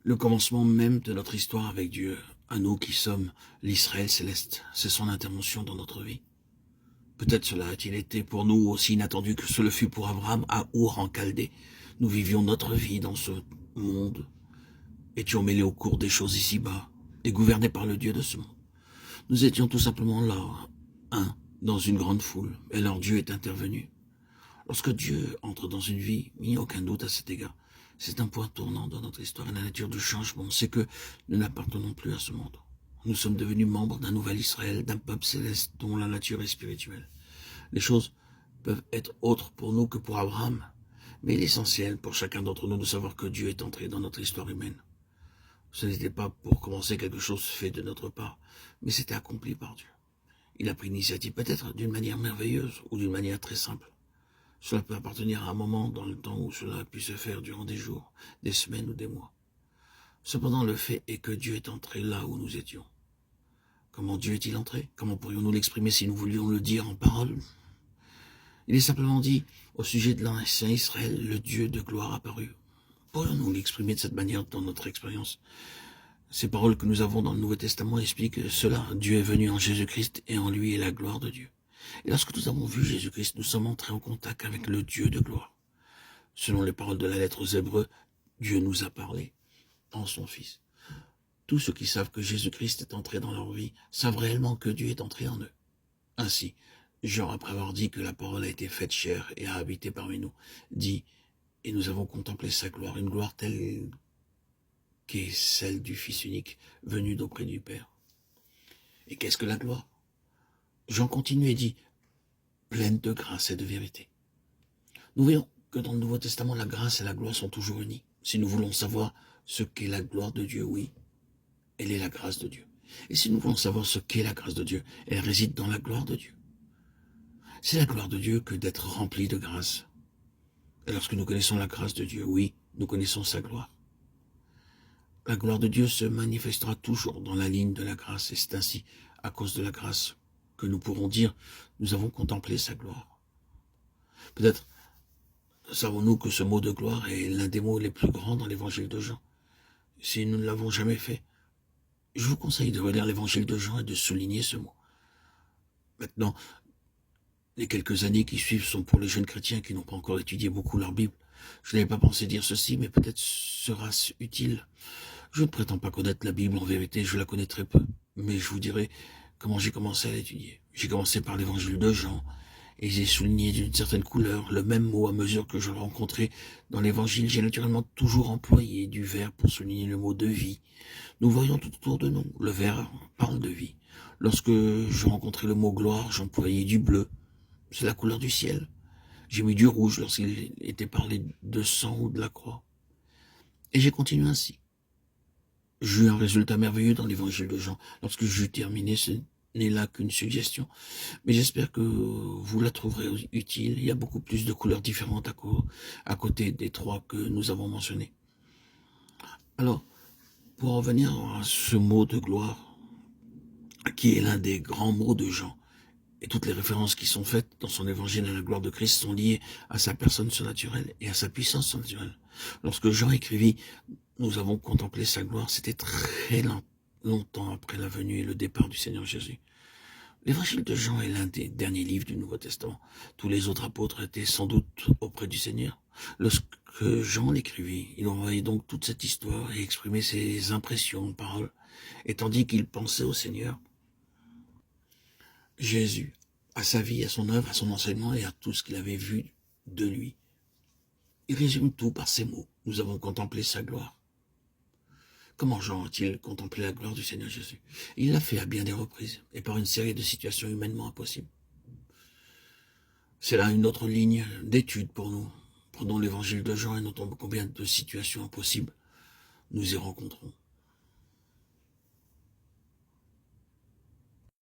le commencement même de notre histoire avec Dieu, à nous qui sommes l'Israël céleste, c'est son intervention dans notre vie. Peut-être cela a-t-il été pour nous aussi inattendu que ce le fut pour Abraham à Our en Chaldée. Nous vivions notre vie dans ce monde, étions mêlés au cours des choses ici-bas et gouvernés par le Dieu de ce monde. Nous étions tout simplement là, dans une grande foule, et alors Dieu est intervenu. Lorsque Dieu entre dans une vie, il n'y a aucun doute à cet égard. C'est un point tournant dans notre histoire et la nature du changement, c'est que nous n'appartenons plus à ce monde. Nous sommes devenus membres d'un nouvel Israël, d'un peuple céleste dont la nature est spirituelle. Les choses peuvent être autres pour nous que pour Abraham, mais il est essentiel pour chacun d'entre nous de savoir que Dieu est entré dans notre histoire humaine. Ce n'était pas pour commencer quelque chose fait de notre part, mais c'était accompli par Dieu. Il a pris l'initiative peut-être d'une manière merveilleuse ou d'une manière très simple. Cela peut appartenir à un moment dans le temps où cela a pu se faire durant des jours, des semaines ou des mois. Cependant, le fait est que Dieu est entré là où nous étions. Comment Dieu est-il entré? Comment pourrions-nous l'exprimer si nous voulions le dire en paroles? Il est simplement dit, au sujet de l'ancien Israël, le Dieu de gloire apparut. Pourrions-nous l'exprimer de cette manière dans notre expérience? Ces paroles que nous avons dans le Nouveau Testament expliquent cela. Dieu est venu en Jésus-Christ et en lui est la gloire de Dieu. Et lorsque nous avons vu Jésus-Christ, nous sommes entrés en contact avec le Dieu de gloire. Selon les paroles de la lettre aux Hébreux, Dieu nous a parlé en son Fils. Tous ceux qui savent que Jésus-Christ est entré dans leur vie savent réellement que Dieu est entré en eux. Ainsi, Jean, après avoir dit que la parole a été faite chair et a habité parmi nous, dit « Et nous avons contemplé sa gloire, une gloire telle qu'est celle du Fils unique, venu d'auprès du Père. » Et qu'est-ce que la gloire? Jean continue et dit « Pleine de grâce et de vérité. » Nous voyons que dans le Nouveau Testament, la grâce et la gloire sont toujours unies. Si nous voulons savoir ce qu'est la gloire de Dieu, oui, elle est la grâce de Dieu. Et si nous voulons savoir ce qu'est la grâce de Dieu, elle réside dans la gloire de Dieu. C'est la gloire de Dieu que d'être rempli de grâce. Et lorsque nous connaissons la grâce de Dieu, oui, nous connaissons sa gloire. La gloire de Dieu se manifestera toujours dans la ligne de la grâce, et c'est ainsi, à cause de la grâce, que nous pourrons dire, nous avons contemplé sa gloire. Peut-être savons-nous que ce mot de gloire est l'un des mots les plus grands dans l'évangile de Jean. Si nous ne l'avons jamais fait, je vous conseille de relire l'évangile de Jean et de souligner ce mot. Maintenant, les quelques années qui suivent sont pour les jeunes chrétiens qui n'ont pas encore étudié beaucoup leur Bible. Je n'avais pas pensé dire ceci, mais peut-être sera-ce utile. Je ne prétends pas connaître la Bible, en vérité, je la connais très peu. Mais je vous dirai comment j'ai commencé à l'étudier. J'ai commencé par l'évangile de Jean, et j'ai souligné d'une certaine couleur le même mot à mesure que je le rencontrais dans l'évangile. J'ai naturellement toujours employé du vert pour souligner le mot de vie. Nous voyons tout autour de nous, le vert parle de vie. Lorsque je rencontrais le mot gloire, j'employais du bleu. C'est la couleur du ciel. J'ai mis du rouge lorsqu'il était parlé de sang ou de la croix. Et j'ai continué ainsi. J'ai eu un résultat merveilleux dans l'évangile de Jean. Lorsque j'eus terminé, ce n'est là qu'une suggestion. Mais j'espère que vous la trouverez utile. Il y a beaucoup plus de couleurs différentes à côté des trois que nous avons mentionnés. Alors, pour en revenir à ce mot de gloire, qui est l'un des grands mots de Jean, et toutes les références qui sont faites dans son évangile à la gloire de Christ sont liées à sa personne surnaturelle et à sa puissance surnaturelle. Lorsque Jean écrivit « Nous avons contemplé sa gloire », c'était très longtemps après la venue et le départ du Seigneur Jésus. L'évangile de Jean est l'un des derniers livres du Nouveau Testament. Tous les autres apôtres étaient sans doute auprès du Seigneur. Lorsque Jean l'écrivit, il envoyait donc toute cette histoire et exprimait ses impressions en paroles, et tandis qu'il pensait au Seigneur, Jésus, à sa vie, à son œuvre, à son enseignement et à tout ce qu'il avait vu de lui. Il résume tout par ces mots. Nous avons contemplé sa gloire. Comment Jean a-t-il contemplé la gloire du Seigneur Jésus? Il l'a fait à bien des reprises et par une série de situations humainement impossibles. C'est là une autre ligne d'étude pour nous. Prenons l'évangile de Jean et notons combien de situations impossibles nous y rencontrons.